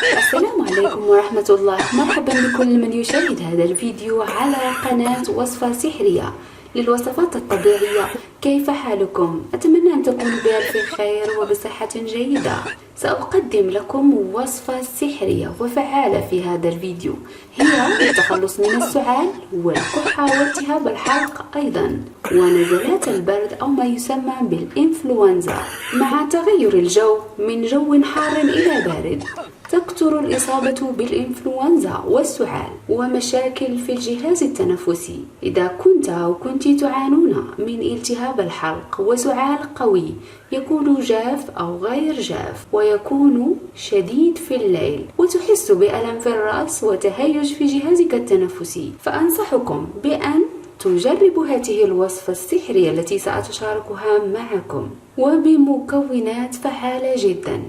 السلام عليكم ورحمة الله. مرحبا بكل من يشاهد هذا الفيديو على قناة وصفة سحرية للوصفات الطبيعية. كيف حالكم؟ أتمنى أن تكونوا بألف خير وبصحة جيدة. سأقدم لكم وصفة سحرية وفعالة في هذا الفيديو، هي التخلص من السعال والكحة والتهاب الحلق أيضا ونزلات البرد أو ما يسمى بالإنفلونزا. مع تغير الجو من جو حار إلى بارد تكثر الإصابة بالإنفلونزا والسعال ومشاكل في الجهاز التنفسي. إذا كنت أو كنت تعانون من التهاب الحلق وسعال قوي يكون جاف أو غير جاف ويكون شديد في الليل وتحس بألم في الرأس وتهيج في جهازك التنفسي، فأنصحكم بأن تجربوا هذه الوصفة السحرية التي سأتشاركها معكم وبمكونات فعالة جدا.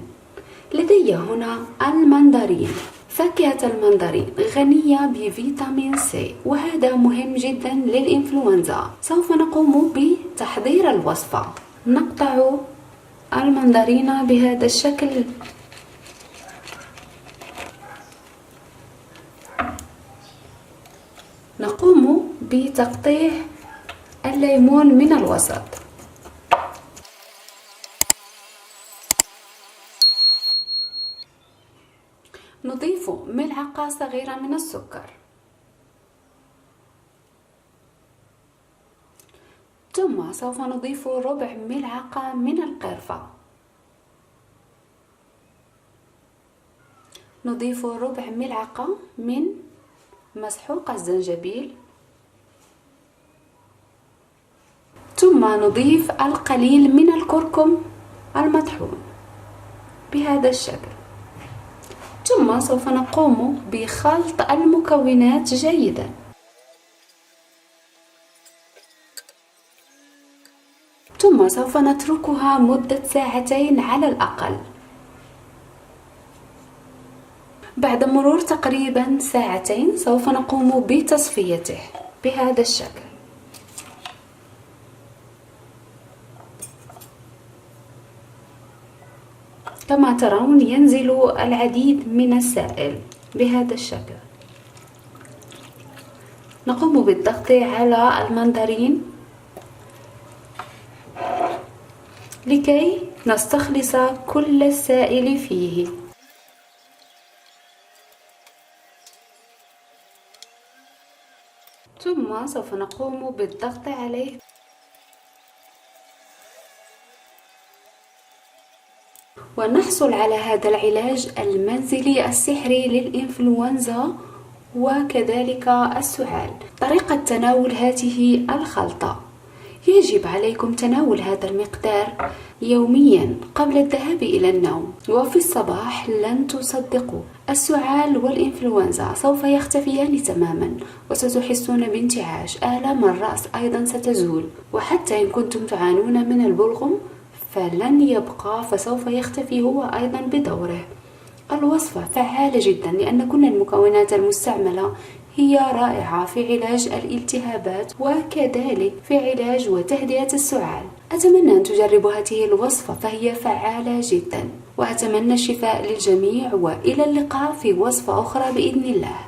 لدي هنا المندرين. فاكهة المندرين غنية بفيتامين سي وهذا مهم جدا للإنفلونزا. سوف نقوم بتحضير الوصفة. نقطع المندرين بهذا الشكل. نقوم بتقطيع الليمون من الوسط. نضيف ملعقة صغيرة من السكر، ثم سوف نضيف ربع ملعقة من القرفة، نضيف ربع ملعقة من مسحوق الزنجبيل، ثم نضيف القليل من الكركم المطحون بهذا الشكل. ثم سوف نقوم بخلط المكونات جيدا. ثم سوف نتركها مدة ساعتين على الأقل. بعد مرور تقريبا ساعتين سوف نقوم بتصفيته بهذا الشكل. كما ترون ينزل العديد من السائل بهذا الشكل. نقوم بالضغط على المندرين لكي نستخلص كل السائل فيه. ثم سوف نقوم بالضغط عليه ونحصل على هذا العلاج المنزلي السحري للإنفلونزا وكذلك السعال. طريقة تناول هذه الخلطة: يجب عليكم تناول هذا المقدار يوميا قبل الذهاب إلى النوم، وفي الصباح لن تصدقوا السعال والإنفلونزا سوف يختفيان تماما وستحسون بانتعاش. آلام الرأس أيضا ستزول، وحتى إن كنتم تعانون من البلغم فلن يبقى فسوف يختفي هو أيضا بدوره. الوصفة فعالة جدا لأن كل المكونات المستعملة هي رائعة في علاج الالتهابات وكذلك في علاج وتهدئة السعال. أتمنى أن تجربوا هذه الوصفة فهي فعالة جدا، وأتمنى الشفاء للجميع، وإلى اللقاء في وصفة أخرى بإذن الله.